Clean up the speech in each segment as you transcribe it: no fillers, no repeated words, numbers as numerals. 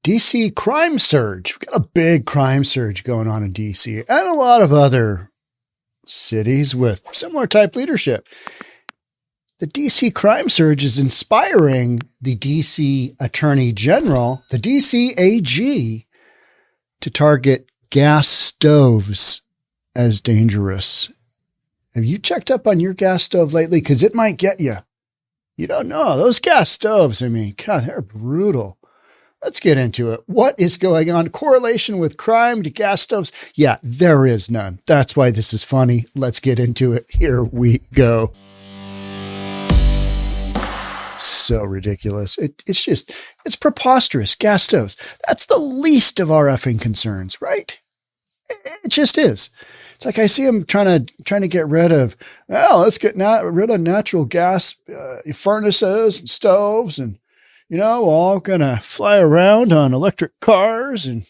D.C. crime surge. We've got a big crime surge going on in D.C. and a lot of other cities with similar type leadership. The D.C. crime surge is inspiring the D.C. Attorney General, the D.C. AG, to target gas stoves as dangerous. Have you checked up on your gas stove lately? Because it might get you. You don't know. Those gas stoves, I mean, God, they're brutal. Let's get into it. What is going on? Correlation with crime to gas stoves? Yeah, there is none. That's why this is funny. Let's get into it. Here we go. So ridiculous. It's preposterous. Gas stoves. That's the least of our effing concerns, right? It just is. It's like I see them trying to get rid of, let's get rid of natural gas furnaces and stoves, and we're all gonna fly around on electric cars, and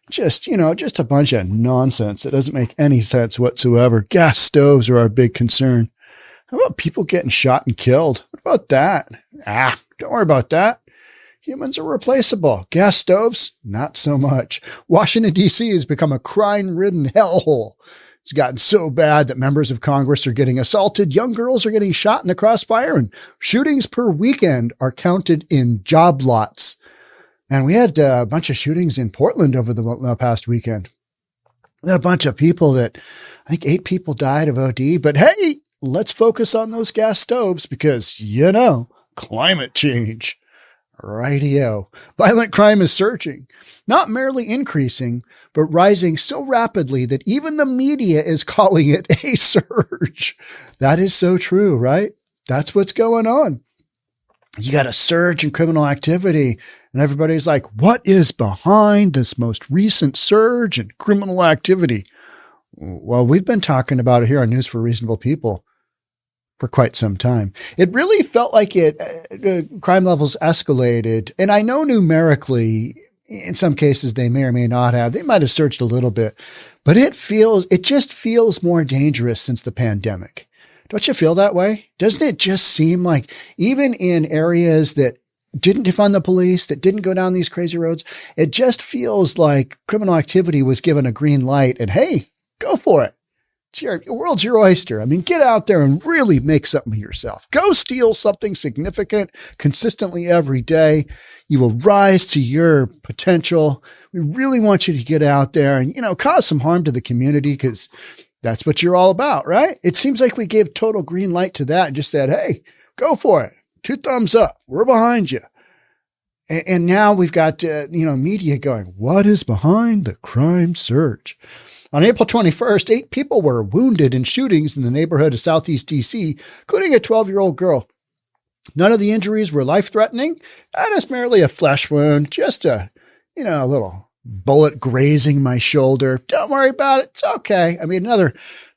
just a bunch of nonsense that doesn't make any sense whatsoever. Gas stoves are our big concern. How about people getting shot and killed? What about that? Don't worry about that. Humans are replaceable. Gas stoves, not so much. Washington, D.C. has become a crime-ridden hellhole. It's gotten so bad that members of Congress are getting assaulted, young girls are getting shot in the crossfire, and shootings per weekend are counted in job lots. And we had a bunch of shootings in Portland over the past weekend. We had a bunch of people I think 8 people died of OD. But hey, let's focus on those gas stoves because, climate change. Rightio. Violent crime is surging, not merely increasing, but rising so rapidly that even the media is calling it a surge. That is so true, right? That's what's going on. You got a surge in criminal activity, and everybody's like, what is behind this most recent surge in criminal activity? Well, we've been talking about it here on News for Reasonable People for quite some time. It really felt like crime levels escalated. And I know numerically, in some cases, they may or may not have. They might have surged a little bit, but it just feels more dangerous since the pandemic. Don't you feel that way? Doesn't it just seem like even in areas that didn't defund the police, that didn't go down these crazy roads, it just feels like criminal activity was given a green light and hey, go for it. Your world's your oyster. I mean, get out there and really make something of yourself. Go steal something significant consistently every day. You will rise to your potential. We really want you to get out there and, cause some harm to the community because that's what you're all about, right? It seems like we gave total green light to that and just said, hey, go for it. 2 thumbs up. We're behind you. And now we've got, media going, what is behind the crime surge? On April 21st, 8 people were wounded in shootings in the neighborhood of Southeast D.C., including a 12-year-old girl. None of the injuries were life-threatening, and it's merely a flesh wound, just a little bullet grazing my shoulder. Don't worry about it. It's okay. I mean, another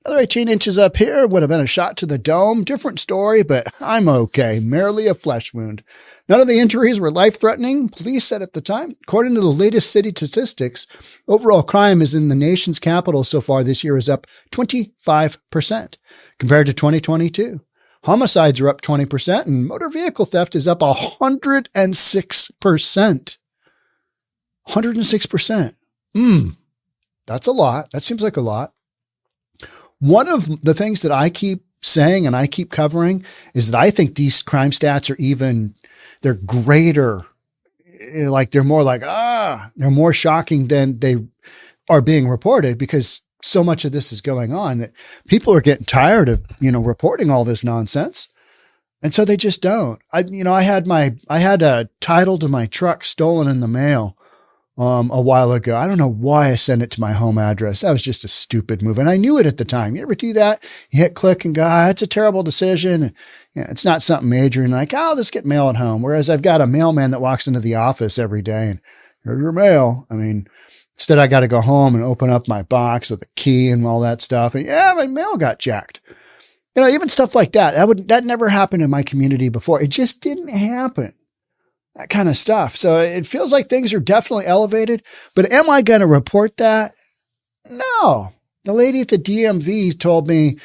18 inches up here would have been a shot to the dome. Different story, but I'm okay. Merely a flesh wound. None of the injuries were life-threatening, police said at the time. According to the latest city statistics, overall crime is in the nation's capital so far this year is up 25% compared to 2022. Homicides are up 20% and motor vehicle theft is up 106%. 106%. That's a lot. That seems like a lot. One of the things that I keep saying and I keep covering is that I think these crime stats are they're greater. Like they're more they're more shocking than they are being reported because so much of this is going on that people are getting tired of, reporting all this nonsense. And so they just don't. I had a title to my truck stolen in the mail a while ago. I don't know why I sent it to my home address. That was just a stupid move. And I knew it at the time. You ever do that? You hit click and go, it's a terrible decision. It's not something major. And I'll just get mail at home. Whereas I've got a mailman that walks into the office every day and here's your mail. I mean, instead I got to go home and open up my box with a key and all that stuff. And my mail got jacked. Even stuff like that. That never happened in my community before. It just didn't happen. That kind of stuff. So it feels like things are definitely elevated, but am I going to report that? No. The lady at the DMV told me,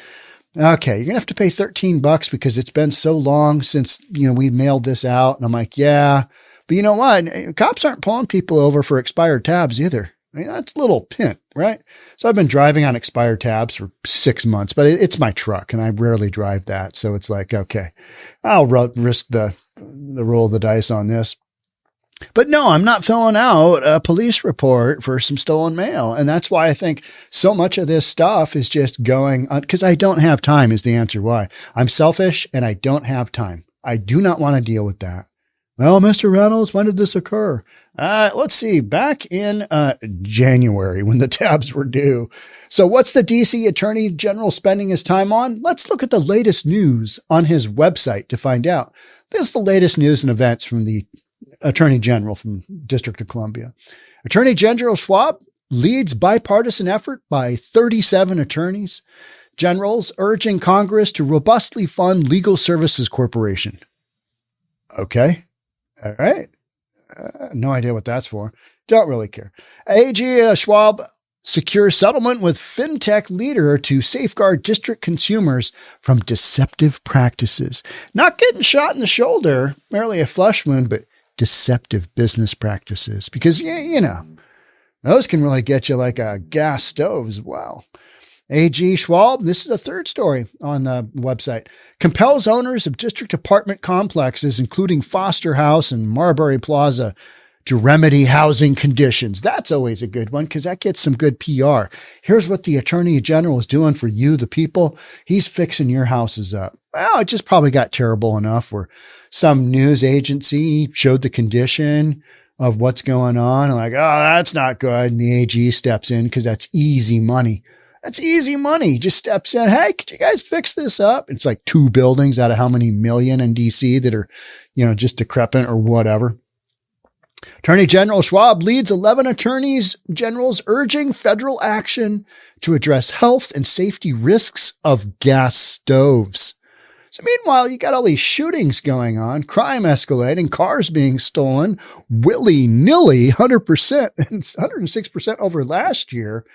okay, you're going to have to pay $13 because it's been so long since, we mailed this out. And I'm like, yeah, But you know what? Cops aren't pulling people over for expired tabs either. I mean, that's a little pint, right? So I've been driving on expired tabs for 6 months, but it's my truck and I rarely drive that. So it's like, okay, I'll risk the roll of the dice on this. But no, I'm not filling out a police report for some stolen mail. And that's why I think so much of this stuff is just going on, because I don't have time is the answer why. I'm selfish and I don't have time. I do not want to deal with that. Well, Mr. Reynolds, when did this occur? Let's see, back in January when the tabs were due. So what's the D.C Attorney General spending his time on? Let's look at the latest news on his website to find out. This is the latest news and events from the Attorney General from District of Columbia. Attorney General Schwab leads bipartisan effort by 37 attorneys generals urging Congress to robustly fund Legal Services Corporation. Okay. All right. No idea what that's for. Don't really care. AG Schwab secures settlement with fintech leader to safeguard district consumers from deceptive practices. Not getting shot in the shoulder, merely a flesh wound, but deceptive business practices. Because, you know, those can really get you like a gas stove as well. AG Schwab, this is the third story on the website, compels owners of district apartment complexes, including Foster House and Marbury Plaza, to remedy housing conditions. That's always a good one because that gets some good PR. Here's what the Attorney General is doing for you, the people. He's fixing your houses up. Well, it just probably got terrible enough where some news agency showed the condition of what's going on and like, oh, that's not good. And the AG steps in because that's easy money. That's easy money. Just steps in. Hey, could you guys fix this up? It's like 2 buildings out of how many million in DC that are, you know, just decrepit or whatever. Attorney General Schwab leads 11 attorneys generals urging federal action to address health and safety risks of gas stoves. So meanwhile, you got all these shootings going on, crime escalating, cars being stolen, willy-nilly, 100% and 106% over last year.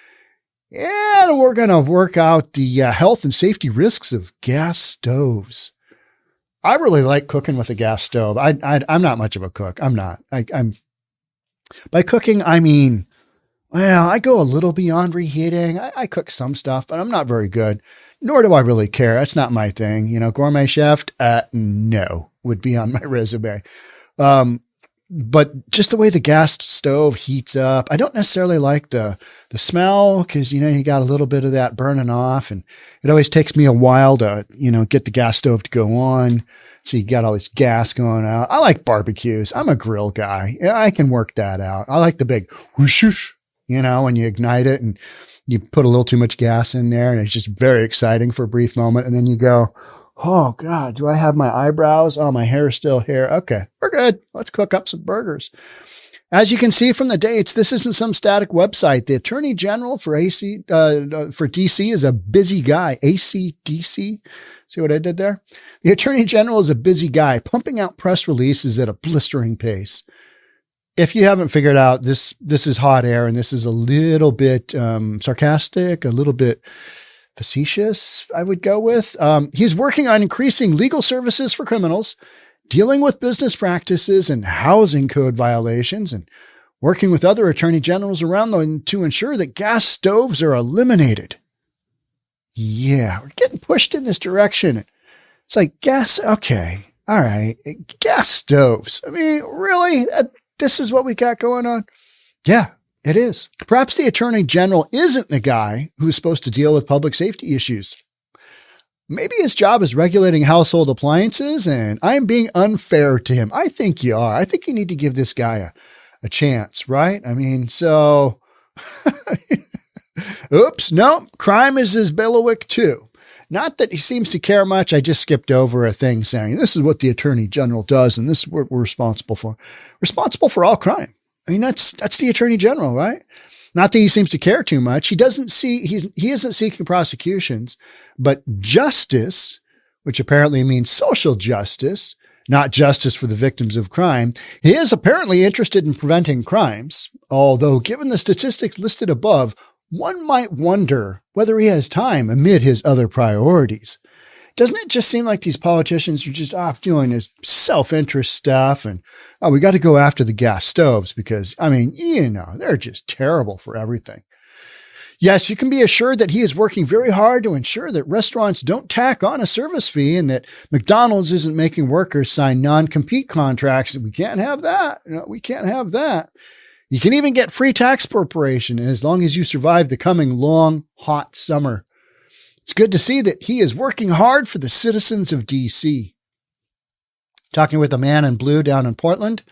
And we're going to work out the health and safety risks of gas stoves. I really like cooking with a gas stove. I'm not much of a cook. I'm not. I'm by cooking, I mean, well, I go a little beyond reheating. I cook some stuff, but I'm not very good, nor do I really care. That's not my thing. You know, gourmet chef, no, would be on my resume. But just the way the gas stove heats up, I don't necessarily like the smell because, you know, you got a little bit of that burning off and it always takes me a while to, you know, get the gas stove to go on. So you got all this gas going out. I like barbecues. I'm a grill guy. I can work that out. I like the big whoosh, you know, when you ignite it and you put a little too much gas in there and it's just very exciting for a brief moment. And then you go, oh God, do I have my eyebrows? Oh, my hair is still here. Okay, we're good. Let's cook up some burgers. As you can see from the dates, this isn't some static website. The Attorney General for DC is a busy guy. ACDC. See what I did there? The Attorney General is a busy guy, pumping out press releases at a blistering pace. If you haven't figured out, this is hot air, and this is a little bit sarcastic, a little bit facetious, I would go with. He's working on increasing legal services for criminals, dealing with business practices and housing code violations, and working with other attorney generals around them to ensure that gas stoves are eliminated. Yeah, we're getting pushed in this direction. It's like gas. Okay. All right. Gas stoves. I mean, really? This is what we got going on? Yeah. It is. Perhaps the Attorney General isn't the guy who's supposed to deal with public safety issues. Maybe his job is regulating household appliances, and I am being unfair to him. I think you are. I think you need to give this guy a chance, right? I mean, so, oops, no, crime is his bailiwick too. Not that he seems to care much. I just skipped over a thing saying this is what the Attorney General does, and this is what we're responsible for. Responsible for all crime. I mean, that's the Attorney General, right? Not that he seems to care too much. He isn't seeking prosecutions, but justice, which apparently means social justice, not justice for the victims of crime. He is apparently interested in preventing crimes, although given the statistics listed above, one might wonder whether he has time amid his other priorities. Doesn't it just seem like these politicians are just off doing this self-interest stuff? And, oh, we got to go after the gas stoves because, I mean, they're just terrible for everything. Yes, you can be assured that he is working very hard to ensure that restaurants don't tack on a service fee and that McDonald's isn't making workers sign non-compete contracts. We can't have that. We can't have that. You can even get free tax preparation as long as you survive the coming long, hot summer. It's good to see that he is working hard for the citizens of D.C. Talking with a man in blue down in Portland,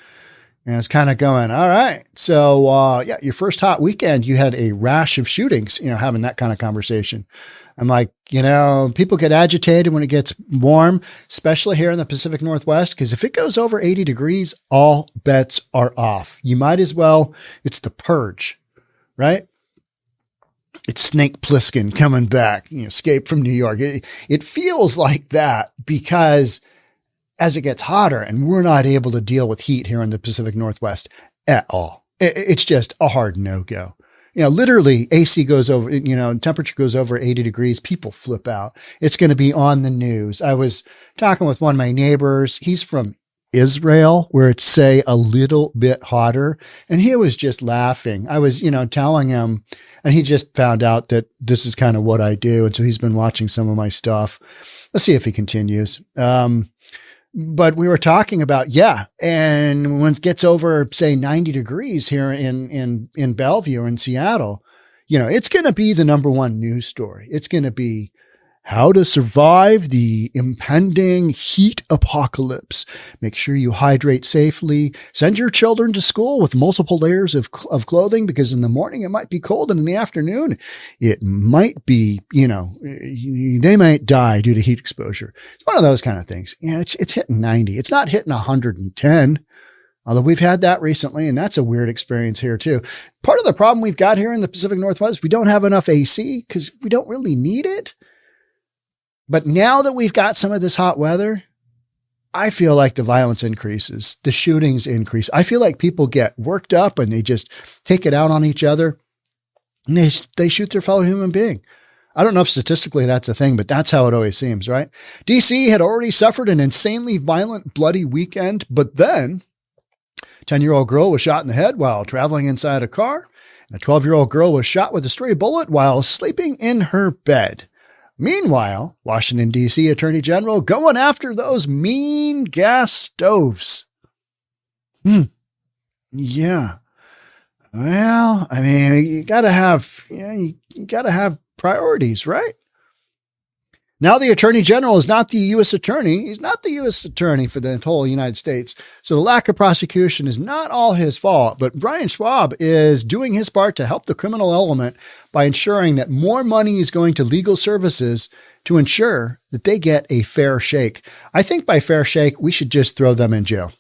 and it's kind of going, all right. So, your first hot weekend, you had a rash of shootings, having that kind of conversation. I'm like, people get agitated when it gets warm, especially here in the Pacific Northwest, because if it goes over 80 degrees, all bets are off. You might as well, it's the purge, right? It's Snake Plissken coming back, escape from New York. It feels like that because as it gets hotter and we're not able to deal with heat here in the Pacific Northwest at all. It's just a hard no-go. Literally AC goes over, temperature goes over 80 degrees. People flip out. It's going to be on the news. I was talking with one of my neighbors. He's from Israel, where it's, say, a little bit hotter. And he was just laughing. I was, telling him, and he just found out that this is kind of what I do. And so he's been watching some of my stuff. Let's see if he continues. But we were talking about, and when it gets over, say, 90 degrees here in Bellevue, in Seattle, it's going to be the number one news story. It's going to be how to survive the impending heat apocalypse. Make sure you hydrate safely. Send your children to school with multiple layers of clothing, because in the morning it might be cold and in the afternoon it might be, they might die due to heat exposure. It's one of those kind of things. It's hitting 90. It's not hitting 110. Although we've had that recently, and that's a weird experience here too. Part of the problem we've got here in the Pacific Northwest, we don't have enough AC because we don't really need it. But now that we've got some of this hot weather, I feel like the violence increases, the shootings increase. I feel like people get worked up and they just take it out on each other and they shoot their fellow human being. I don't know if statistically that's a thing, but that's how it always seems, right? DC had already suffered an insanely violent, bloody weekend, but then 10-year-old girl was shot in the head while traveling inside a car, and a 12-year-old girl was shot with a stray bullet while sleeping in her bed. Meanwhile, Washington, D.C. Attorney General going after those mean gas stoves. Yeah. Well, I mean, you gotta have priorities, right? Now the Attorney General is not the U.S. Attorney. He's not the U.S. Attorney for the whole United States. So the lack of prosecution is not all his fault, but Brian Schwab is doing his part to help the criminal element by ensuring that more money is going to legal services to ensure that they get a fair shake. I think by fair shake, we should just throw them in jail.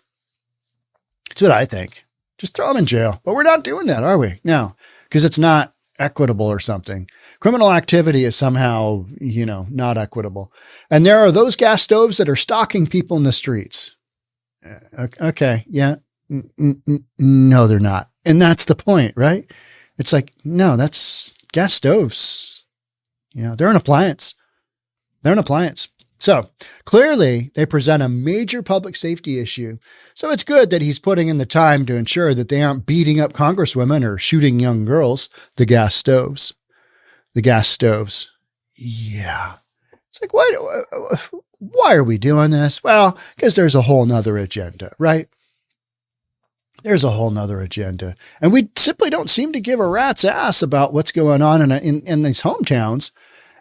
That's what I think. Just throw them in jail. But we're not doing that, are we? No, because it's not equitable or something. Criminal activity is somehow, not equitable. And there are those gas stoves that are stalking people in the streets. Okay. Yeah. No, they're not. And that's the point, right? It's like, no, that's gas stoves. They're an appliance. They're an appliance. So clearly they present a major public safety issue. So it's good that he's putting in the time to ensure that they aren't beating up congresswomen or shooting young girls. The gas stoves. Yeah. It's like, why are we doing this? Well, because there's a whole nother agenda, right? There's a whole nother agenda. And we simply don't seem to give a rat's ass about what's going on in these hometowns.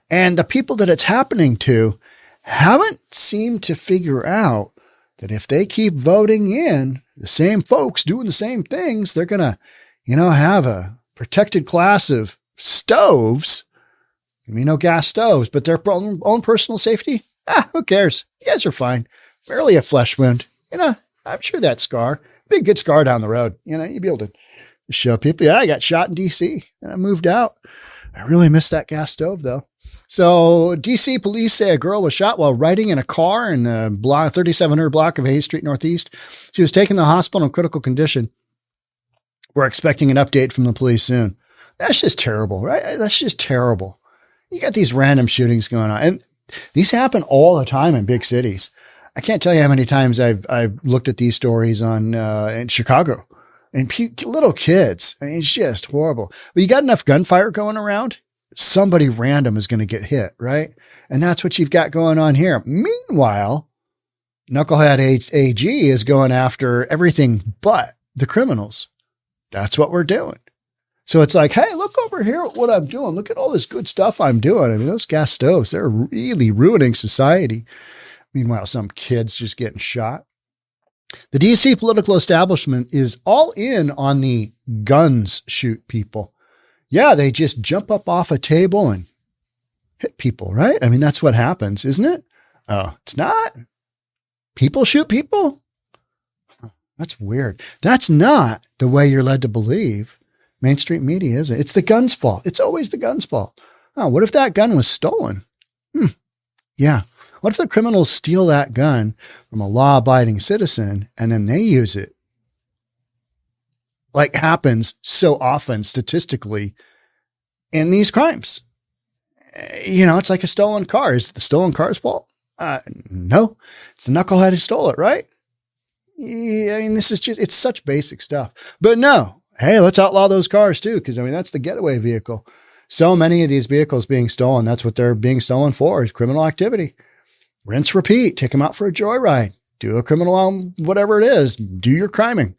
And the people that it's happening to haven't seemed to figure out that if they keep voting in the same folks doing the same things, they're going to, have a protected class of stoves. No gas stoves, but their own personal safety. Who cares? You guys are fine. Barely a flesh wound. I'm sure that scar, be a good scar down the road. You'd be able to show people, I got shot in DC and I moved out. I really miss that gas stove though. So DC police say a girl was shot while riding in a car in the 3700 block of Hayes Street Northeast. She was taken to the hospital in critical condition. We're expecting an update from the police soon. That's just terrible, right? That's just terrible. You got these random shootings going on. And these happen all the time in big cities. I can't tell you how many times I've looked at these stories in Chicago and little kids. I mean, it's just horrible. But you got enough gunfire going around, somebody random is going to get hit, right? And that's what you've got going on here. Meanwhile, Knucklehead AG is going after everything but the criminals. That's what we're doing. So it's like, hey, look over here at what I'm doing. Look at all this good stuff I'm doing. I mean, those gas stoves, they're really ruining society. Meanwhile, some kids just getting shot. The DC political establishment is all in on the guns shoot people. Yeah, they just jump up off a table and hit people, right? I mean, that's what happens, isn't it? Oh, it's not. People shoot people? That's weird. That's not the way you're led to believe. Mainstream media, is it? It's the gun's fault. It's always the gun's fault. Oh, what if that gun was stolen? Yeah. What if the criminals steal that gun from a law-abiding citizen and then they use it? Like happens so often statistically in these crimes. You know, it's like a stolen car. Is it the stolen car's fault? No, it's the knucklehead who stole it, right? Yeah, I mean, it's such basic stuff. But no, hey, let's outlaw those cars too, because I mean, that's the getaway vehicle. So many of these vehicles being stolen, that's what they're being stolen for, is criminal activity. Rinse, repeat, take them out for a joyride, do a criminal, whatever it is, do your criming.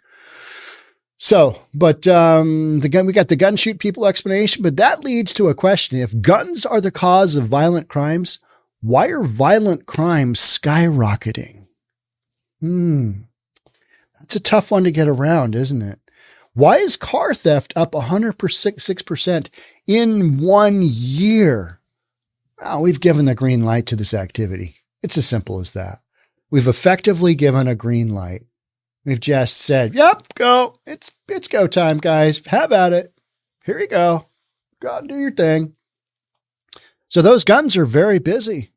So, but we got the gun shoot people explanation, but that leads to a question. If guns are the cause of violent crimes, why are violent crimes skyrocketing? That's a tough one to get around, isn't it? Why is car theft up 106% in 1 year? Oh, we've given the green light to this activity. It's as simple as that. We've effectively given a green light. We've just said, yep, go. It's go time, guys. Have at it. Here you go. Go out and do your thing. So those guns are very busy.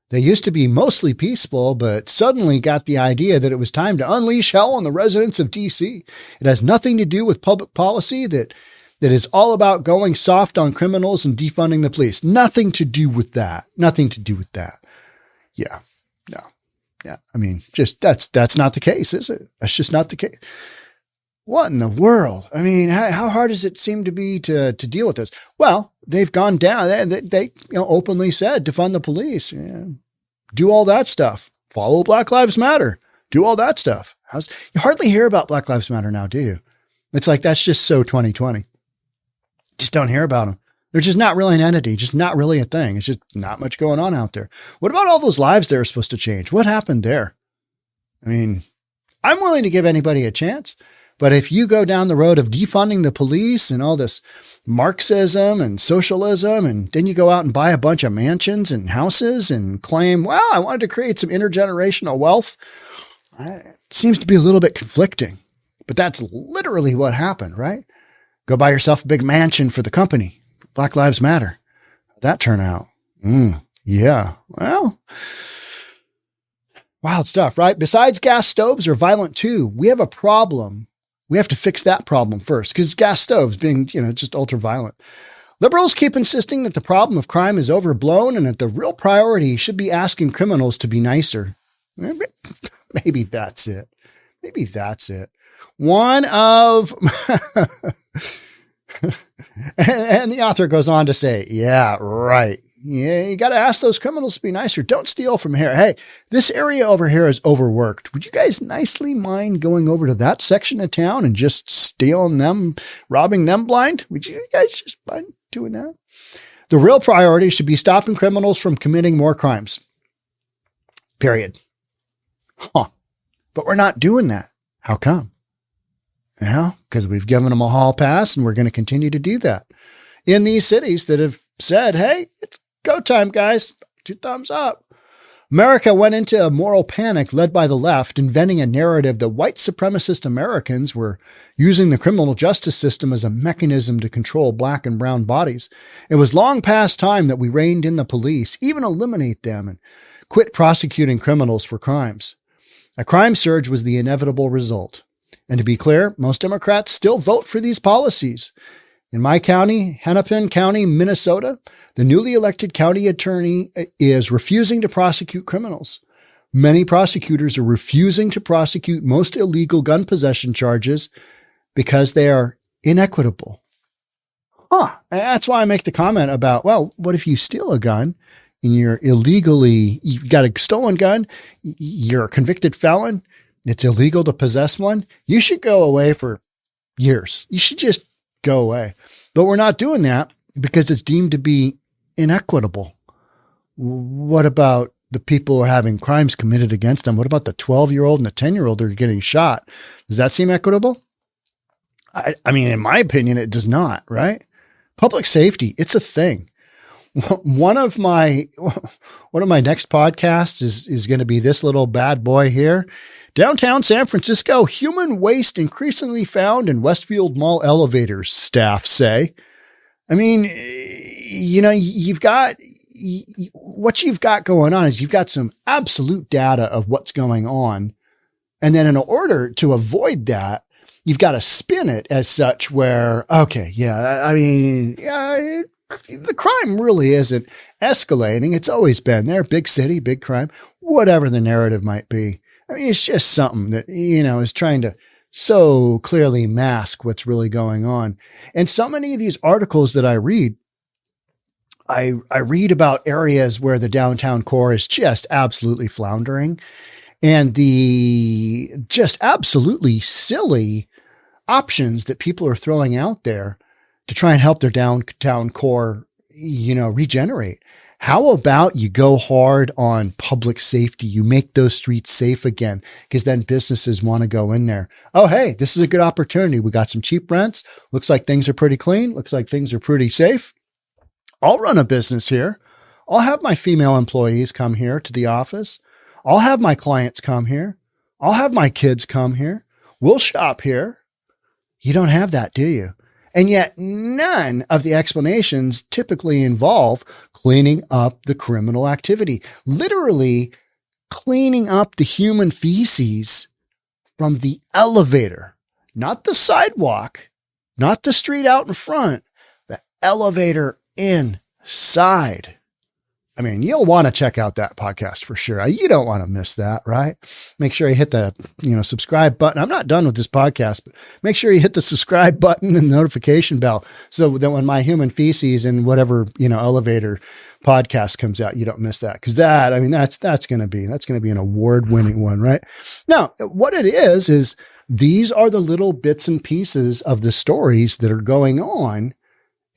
They used to be mostly peaceful, but suddenly got the idea that it was time to unleash hell on the residents of D.C. It has nothing to do with public policy that is all about going soft on criminals and defunding the police. Nothing to do with that. Nothing to do with that. Yeah. No. Yeah. I mean, just that's not the case, is it? That's just not the case. What in the world? I mean, how hard does it seem to be to deal with this? Well, they've gone down. They openly said defund the police, do all that stuff, follow Black Lives Matter, do all that stuff. You hardly hear about Black Lives Matter now, do you? It's like, that's just so 2020. Just don't hear about them. They're just not really an entity, just not really a thing. It's just not much going on out there. What about all those lives they're supposed to change? What happened there? I mean, I'm willing to give anybody a chance. But if you go down the road of defunding the police and all this Marxism and socialism, and then you go out and buy a bunch of mansions and houses and claim, well, I wanted to create some intergenerational wealth, it seems to be a little bit conflicting. But that's literally what happened, right? Go buy yourself a big mansion for the company. Black Lives Matter. How'd that turn out? Yeah. Well, wild stuff, right? Besides, gas stoves are violent too. We have a problem. We have to fix that problem first, because gas stoves being, just ultra violent. Liberals keep insisting that the problem of crime is overblown and that the real priority should be asking criminals to be nicer. Maybe that's it. Maybe that's it. One of, and the author goes on to say, yeah, right. Yeah, you got to ask those criminals to be nicer. Don't steal from here. Hey, this area over here is overworked. Would you guys nicely mind going over to that section of town and just stealing them, robbing them blind? Would you guys just mind doing that? The real priority should be stopping criminals from committing more crimes. Period. But we're not doing that. How come? Well, because we've given them a hall pass and we're going to continue to do that in these cities that have said, hey, it's go time, guys. 2 thumbs up. America went into a moral panic led by the left, inventing a narrative that white supremacist Americans were using the criminal justice system as a mechanism to control black and brown bodies. It was long past time that we reined in the police, even eliminate them, and quit prosecuting criminals for crimes. A crime surge was the inevitable result. And to be clear, most Democrats still vote for these policies. In my county, Hennepin County, Minnesota, the newly elected county attorney is refusing to prosecute criminals. Many prosecutors are refusing to prosecute most illegal gun possession charges because they are inequitable. That's why I make the comment about, well, what if you steal a gun and you've got a stolen gun, you're a convicted felon, it's illegal to possess one, you should go away for years. You should just go away. But we're not doing that because it's deemed to be inequitable. What about the people who are having crimes committed against them? What about the 12-year-old and the 10-year-old that are getting shot? Does that seem equitable? I mean, in my opinion, it does not, right? Public safety, it's a thing. One of my next podcasts is going to be this little bad boy here. Downtown San Francisco, human waste increasingly found in Westfield Mall elevators, staff say. I mean, what you've got going on is you've got some absolute data of what's going on. And then in order to avoid that, you've got to spin it as such where, okay, the crime really isn't escalating. It's always been there. Big city, big crime, whatever the narrative might be. I mean, it's just something that, is trying to so clearly mask what's really going on. And so many of these articles that I read about areas where the downtown core is just absolutely floundering, and the just absolutely silly options that people are throwing out there to try and help their downtown core, regenerate. How about you go hard on public safety? You make those streets safe again, because then businesses want to go in there. Oh, hey, this is a good opportunity. We got some cheap rents. Looks like things are pretty clean. Looks like things are pretty safe. I'll run a business here. I'll have my female employees come here to the office. I'll have my clients come here. I'll have my kids come here. We'll shop here. You don't have that, do you? And yet none of the explanations typically involve cleaning up the criminal activity, literally cleaning up the human feces from the elevator, not the sidewalk, not the street out in front, the elevator inside. I mean, you'll want to check out that podcast for sure. You don't want to miss that, right? Make sure you hit the, subscribe button. I'm not done with this podcast, but make sure you hit the subscribe button and notification bell so that when my human feces and whatever, elevator podcast comes out, you don't miss that. Cause that's going to be an award-winning one, right? Now, what it is these are the little bits and pieces of the stories that are going on.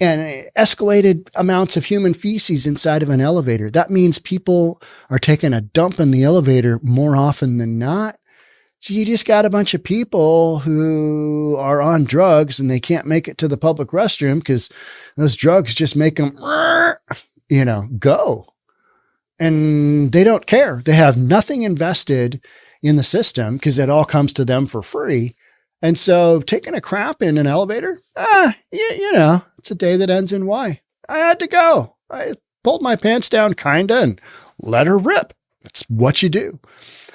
And escalated amounts of human feces inside of an elevator. That means people are taking a dump in the elevator more often than not. So you just got a bunch of people who are on drugs and they can't make it to the public restroom because those drugs just make them, go. And they don't care. They have nothing invested in the system because it all comes to them for free. And so taking a crap in an elevator, it's a day that ends in Y. I had to go. I pulled my pants down kinda and let her rip. That's what you do.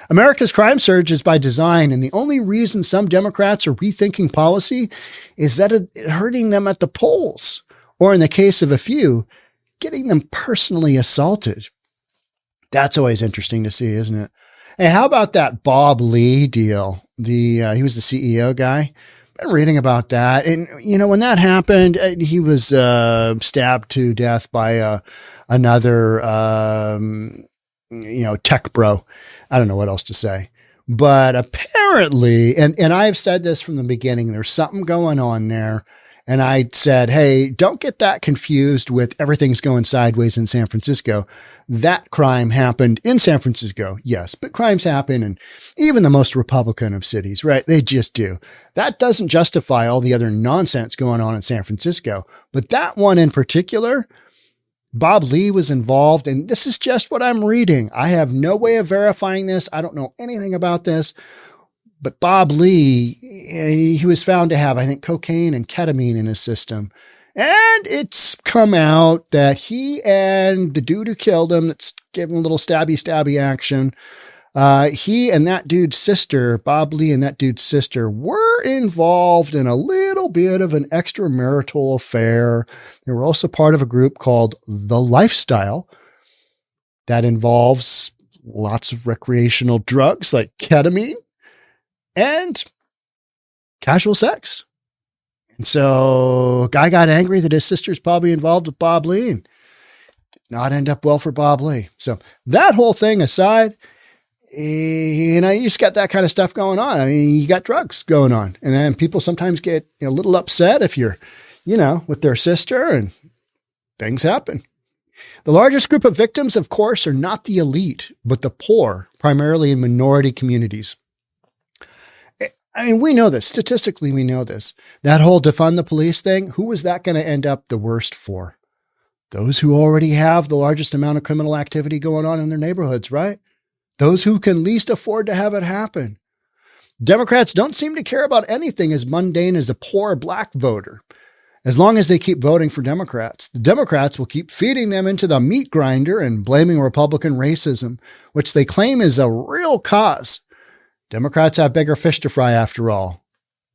America's crime surge is by design, and the only reason some Democrats are rethinking policy is that it's hurting them at the polls, or in the case of a few, getting them personally assaulted. That's always interesting to see, isn't it? Hey, how about that Bob Lee deal? He was the CEO guy. Been reading about that. And, when that happened, he was, stabbed to death by, another, tech bro. I don't know what else to say, but apparently, and I've said this from the beginning, there's something going on there. And I said, hey, don't get that confused with everything's going sideways in San Francisco. That crime happened in San Francisco. Yes, but crimes happen in even the most Republican of cities, right? They just do. That doesn't justify all the other nonsense going on in San Francisco. But that one in particular, Bob Lee was involved. And this is just what I'm reading. I have no way of verifying this. I don't know anything about this. But Bob Lee, he was found to have, I think, cocaine and ketamine in his system. And it's come out that he and the dude who killed him, that's giving a little stabby action, He and that dude's sister, Bob Lee and that dude's sister, were involved in a little bit of an extramarital affair. They were also part of a group called The Lifestyle that involves lots of recreational drugs like ketamine and casual sex. And so a guy got angry that his sister's probably involved with Bob Lee and did not end up well for Bob Lee. So that whole thing aside, you just got that kind of stuff going on. I mean, you got drugs going on, and then people sometimes get a little upset if you're, with their sister, and things happen. The largest group of victims, of course, are not the elite, but the poor, primarily in minority communities. I mean, we know this. Statistically, we know this. That whole defund the police thing, who was that going to end up the worst for? Those who already have the largest amount of criminal activity going on in their neighborhoods, right? Those who can least afford to have it happen. Democrats don't seem to care about anything as mundane as a poor black voter. As long as they keep voting for Democrats, the Democrats will keep feeding them into the meat grinder and blaming Republican racism, which they claim is a real cause. Democrats have bigger fish to fry after all.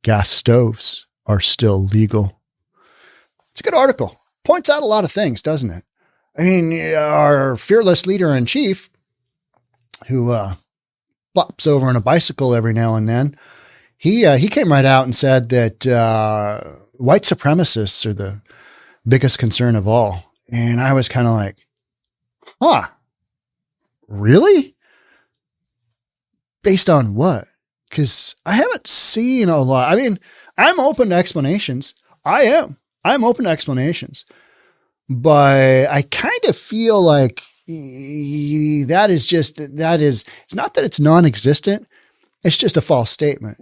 Gas stoves are still legal. It's a good article. Points out a lot of things, doesn't it? I mean, our fearless leader in chief, who flops over on a bicycle every now and then, he came right out and said that white supremacists are the biggest concern of all. And I was kind of like, huh, really? Based on what? Because I haven't seen a lot. I mean, I'm open to explanations. I'm open to explanations. But I kind of feel like it's not that it's non-existent. It's just a false statement.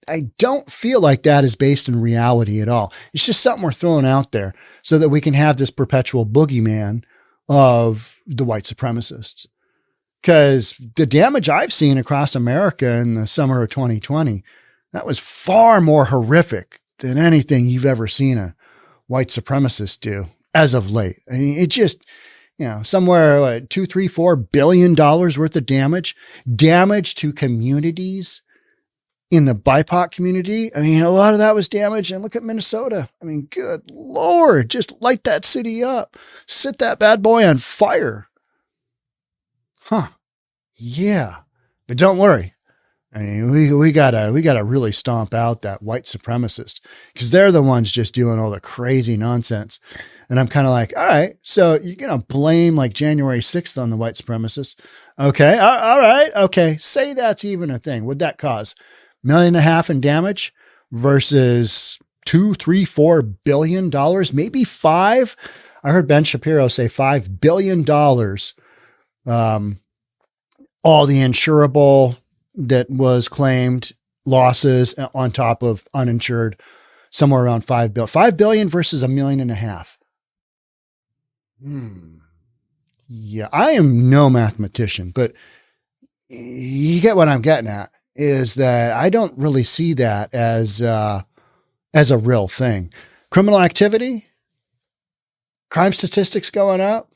I don't feel like that is based in reality at all. It's just something we're throwing out there so that we can have this perpetual boogeyman of the white supremacists. Because the damage I've seen across America in the summer of 2020, that was far more horrific than anything you've ever seen a white supremacist do as of late. I mean, it just, somewhere like $2, $3, $4 billion worth of damage to communities in the BIPOC community. I mean, a lot of that was damage. And look at Minnesota. I mean, good Lord, just light that city up, set that bad boy on fire. Huh. Yeah. But don't worry. I mean, we gotta really stomp out that white supremacist because they're the ones just doing all the crazy nonsense. And I'm kind of like, all right, so you're going to blame like January 6th on the white supremacists. Okay. All right. Okay. Say that's even a thing. What'd that cause? $1.5 million in damage versus $2, $3, $4 billion, maybe $5. I heard Ben Shapiro say $5 billion. All the insurable that was claimed, losses on top of uninsured, somewhere around $5 billion. $5 billion versus $1.5 million. Yeah, I am no mathematician, but you get what I'm getting at is that I don't really see that as a real thing. Criminal activity, crime statistics going up.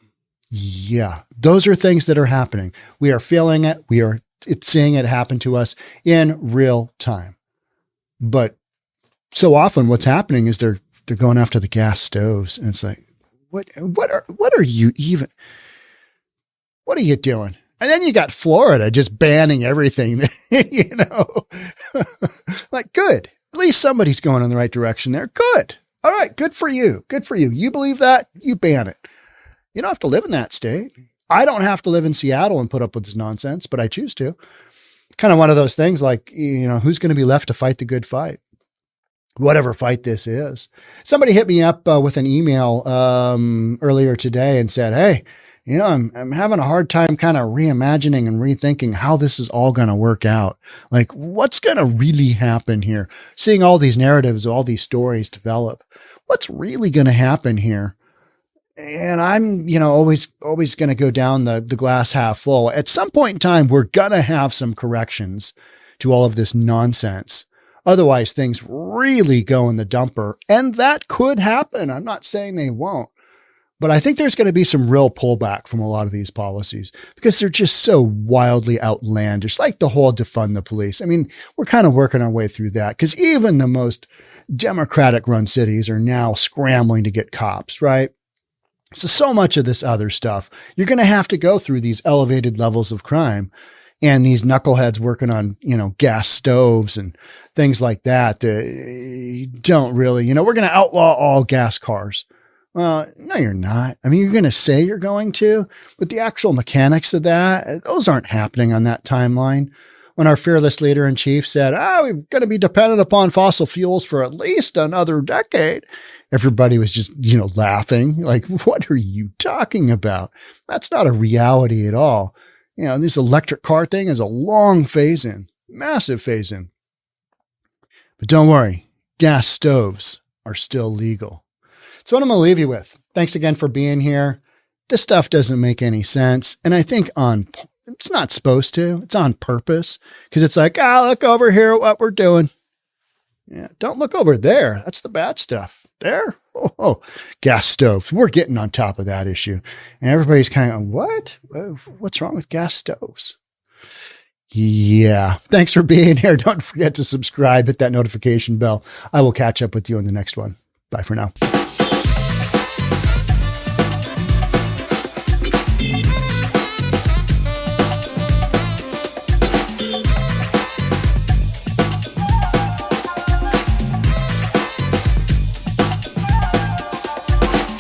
Yeah, those are things that are happening. We are feeling it. We are seeing it happen to us in real time. But so often what's happening is they're going after the gas stoves. And it's like, what are you doing? And then you got Florida just banning everything, like, good. At least somebody's going in the right direction there. Good. All right. Good for you. Good for you. You believe that? You ban it. You don't have to live in that state. I don't have to live in Seattle and put up with this nonsense, but I choose to. Kind of one of those things like, who's going to be left to fight the good fight? Whatever fight this is. Somebody hit me up with an email earlier today and said, hey, I'm having a hard time kind of reimagining and rethinking how this is all going to work out. Like, what's going to really happen here? Seeing all these narratives, all these stories develop. What's really going to happen here? And I'm, always going to go down the glass half full. At some point in time, we're going to have some corrections to all of this nonsense. Otherwise, things really go in the dumper. And that could happen. I'm not saying they won't. But I think there's going to be some real pullback from a lot of these policies because they're just so wildly outlandish, like the whole defund the police. I mean, we're kind of working our way through that because even the most Democratic run cities are now scrambling to get cops, right? So much of this other stuff, you're going to have to go through these elevated levels of crime and these knuckleheads working on, gas stoves and things like that. Don't really, we're going to outlaw all gas cars. Well, no, you're not. I mean, you're going to say you're going to, but the actual mechanics of that, those aren't happening on that timeline. When our fearless leader in chief said, we're going to be dependent upon fossil fuels for at least another decade. Everybody was just, laughing. Like, what are you talking about? That's not a reality at all. This electric car thing is a long phase in, massive phase in. But don't worry, gas stoves are still legal. So what I'm going to leave you with. Thanks again for being here. This stuff doesn't make any sense. And I think it's not supposed to. It's on purpose because it's like, look over here at what we're doing. Yeah, don't look over there. That's the bad stuff. There? Oh, gas stoves. We're getting on top of that issue. And everybody's kind of, what? What's wrong with gas stoves? Yeah. Thanks for being here. Don't forget to subscribe, hit that notification bell. I will catch up with you in the next one. Bye for now.